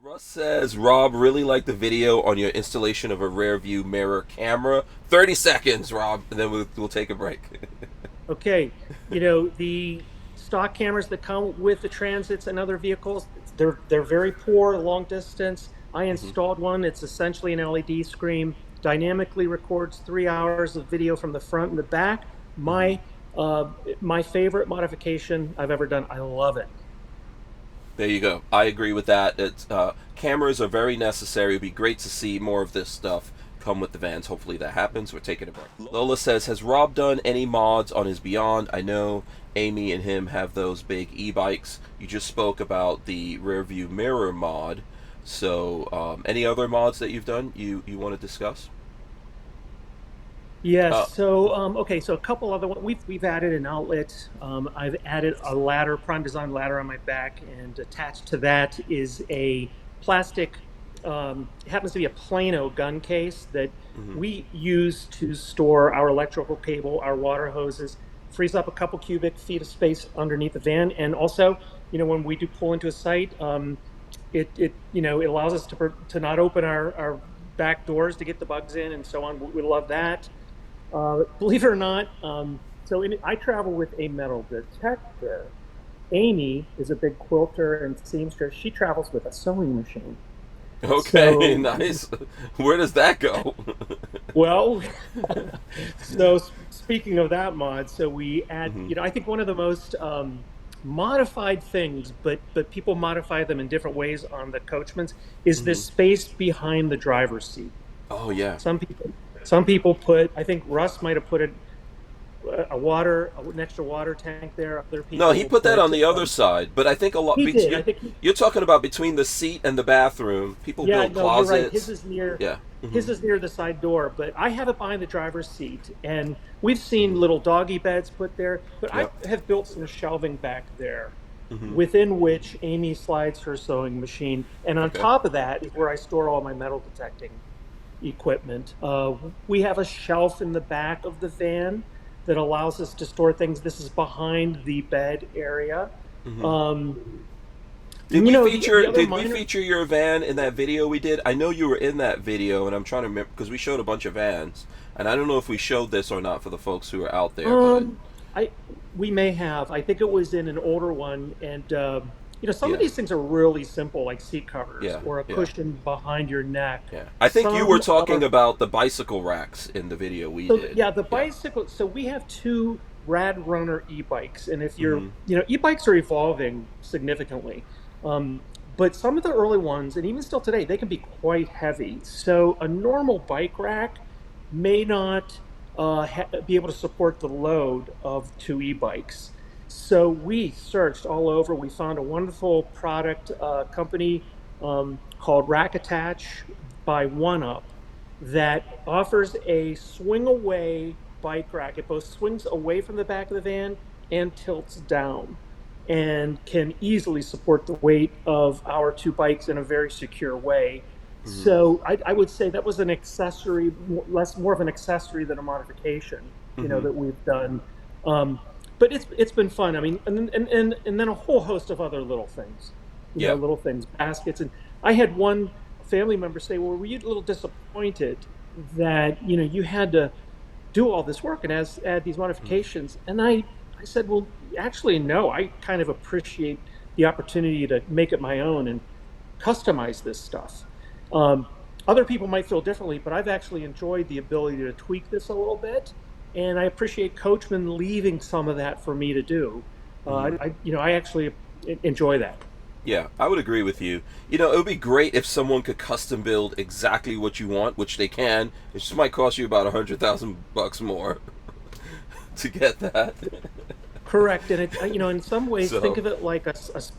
Russ says, Rob, really liked the video on your installation of a rear view mirror camera. 30 seconds, Rob, and then we'll take a break. Okay, the stock cameras that come with the Transits and other vehicles, they're very poor long distance. I hmm installed one. It's essentially an LED screen, dynamically records 3 hours of video from the front and the back. hmm My favorite modification I've ever done. I love it. There you go. I agree with that. Cameras are very necessary. It'd be great to see more of this stuff come with the vans. Hopefully that happens. We're taking a break. Lola says, has Rob done any mods on his Beyond? I know Amy and him have those big e-bikes. You just spoke about the rear view mirror mod. So, any other mods that you've done you want to discuss? Yes. Uh, So a couple other ones. We've added an outlet. I've added a ladder, Prime Design ladder on my back, and attached to that is a plastic. It happens to be a Plano gun case that mhm. we use to store our electrical cable, our water hoses. Frees up a couple cubic feet of space underneath the van, and also, when we do pull into a site, it allows us to not open our back doors to get the bugs in and so on. We love that. Believe it or not, I travel with a metal detector. Amy is a big quilter and seamstress. She travels with a sewing machine. Okay, So, nice. Where does that go? well, speaking of that mod, so we add, hmm I think one of the most modified things, but people modify them in different ways on the Coachmans, is hmm this space behind the driver's seat. Oh yeah. Some people, some people put, I think Russ might have put an extra water tank there. Other No, people he will put that on put, the other side, but I think a lot. he did. I think he, You're talking about between the seat and the bathroom. People yeah, build no, you're right. closets. Yeah. His is near the side door, but I have it behind the driver's seat, and we've hmm seen little doggy beds put there. But I Yep. have built some shelving back there, hmm within which Amy slides her sewing machine, and on Okay. top of that is where I store all my metal detecting equipment. We have a shelf in the back of the van that allows us to store things. This is behind the bed area. hmm Um, and the other Did we minor. feature your van in that video we did? I know you were in that video, and I'm trying to remember because we showed a bunch of vans, and I don't know if we showed this or not for the folks who are out there. But Um, I We may have. I think it was in an older one, and some of yeah, these things are really simple, like seat covers yeah, or a yeah. cushion behind your neck. Yeah, I think you were Some talking are. about the bicycle racks in the video we So did. yeah, the Yeah. bicycle. So we have two Rad Runner e-bikes, and if hmm e-bikes are evolving significantly. Um, but some of the early ones, and even still today, they can be quite heavy. So a normal bike rack may not be able to support the load of two e-bikes. So we searched all over. We found a wonderful product company called Rack Attach by OneUp that offers a swing away bike rack. It both swings away from the back of the van and tilts down and can easily support the weight of our two bikes in a very secure way. hmm So I would say that was an accessory, more of an accessory than a modification, hmm that we've done. Um, but it's been fun. I mean, and then a whole host of other little things, Yeah. little things, baskets. And I had one family member say, "Well, were you a little disappointed that you had to do all this work and add these Mhm. modifications?" And I said, "Well, actually, no. I kind of appreciate the opportunity to make it my own and customize this stuff." Um, Other people might feel differently, but I've actually enjoyed the ability to tweak this a little bit, and I appreciate Coachman leaving some of that for me to do. hmm I actually enjoy that. Yeah, I would agree with you. It would be great if someone could custom build exactly what you want, which they can. It just might cost you about $100,000 more to get that. Correct, and in some ways, think So, of it like I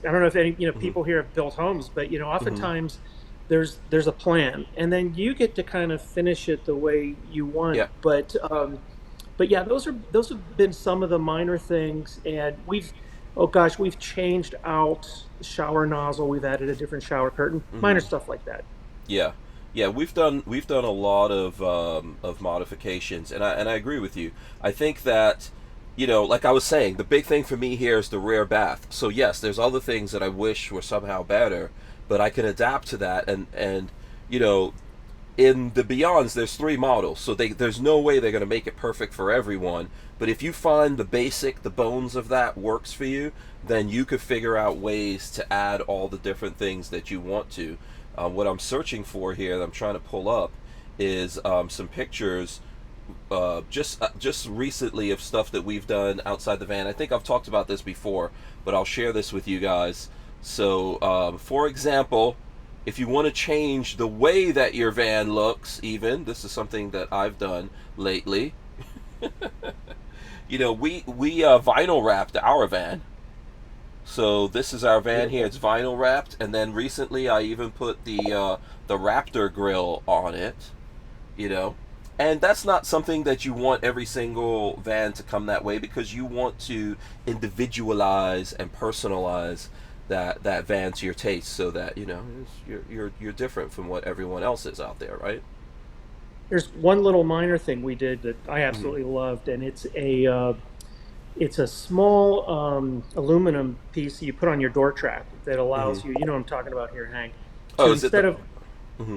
don't know if any mhm, people here have built homes, but mhm, oftentimes there's a plan, and then you get to kind of finish it the way you want. yeah, But yeah, those have been some of the minor things, and oh gosh, we've changed out the shower nozzle, we've added a different shower curtain, minor mhm, stuff like that. yeah, yeah. We've done a lot of modifications, and I agree with you. I think that like I was saying, the big thing for me here is the rear bath. So yes, there's other things that I wish were somehow better, but I can adapt to that. And you know, in the Beyonds, there's 3 models, so there's no way they're going to make it perfect for everyone. But if you find the bones of that works for you, then you could figure out ways to add all the different things that you want to. What I'm searching for here, that I'm trying to pull up, is some pictures just recently of stuff that we've done outside the van. I think I've talked about this before, but I'll share this with you guys. So, for example, if you want to change the way that your van looks, even, this is something that I've done lately. You know, we vinyl wrapped our van. So this is our van here. It's vinyl wrapped, and then recently I even put the Raptor grill on it. You know, and that's not something that you want every single van to come that way, because you want to individualize and personalize that van to your taste, so that, you know, you're different from what everyone else is out there, right? There's one little minor thing we did that I absolutely loved, and it's a small aluminum piece you put on your door track that allows you. You know what I'm talking about here, Hank. Oh, is it instead of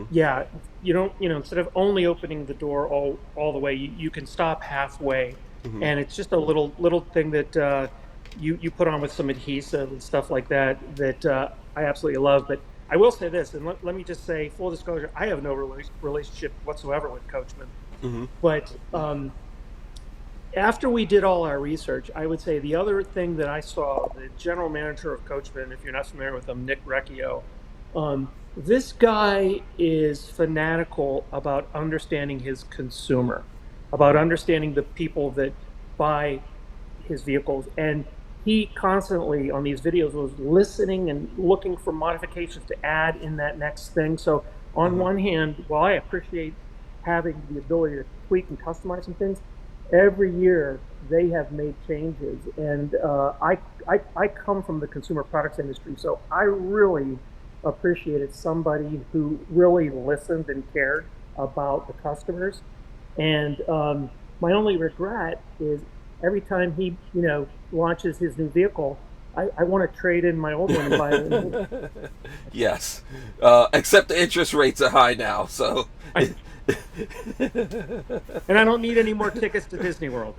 yeah, you don't, instead of only opening the door all the way, you can stop halfway, and it's just a little thing that you put on with some adhesive and stuff like that I absolutely love. But I will say this, and let me just say, full disclosure, I have no relationship whatsoever with Coachman. But after we did all our research, I would say the other thing that I saw, the general manager of Coachman, if you're not familiar with him, Nick Recchio, this guy is fanatical about understanding his consumer, about understanding the people that buy his vehicles. And he constantly on these videos was listening and looking for modifications to add in that next thing. So on one hand, while I appreciate having the ability to tweak and customize some things, every year they have made changes. And I come from the consumer products industry, so I really appreciated somebody who really listened and cared about the customers. And my only regret is every time he, launches his new vehicle, I want to trade in my old one and buy a new. Yes, except the interest rates are high now, so. And I don't need any more tickets to Disney World.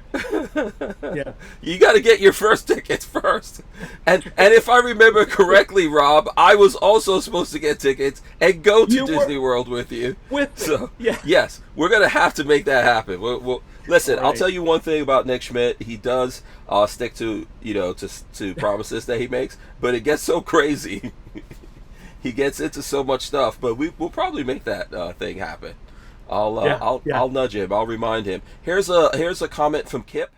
Yeah, you got to get your first tickets first. And if I remember correctly, Rob, I was also supposed to get tickets and go to Disney World with you. So yeah. Yes, we're gonna have to make that happen. We'll listen. Right. I'll tell you one thing about Nick Schmidt. He does stick to to promises that he makes, but it gets so crazy. He gets into so much stuff, but we'll probably make that thing happen. I'll nudge him. I'll remind him. Here's a comment from Kip.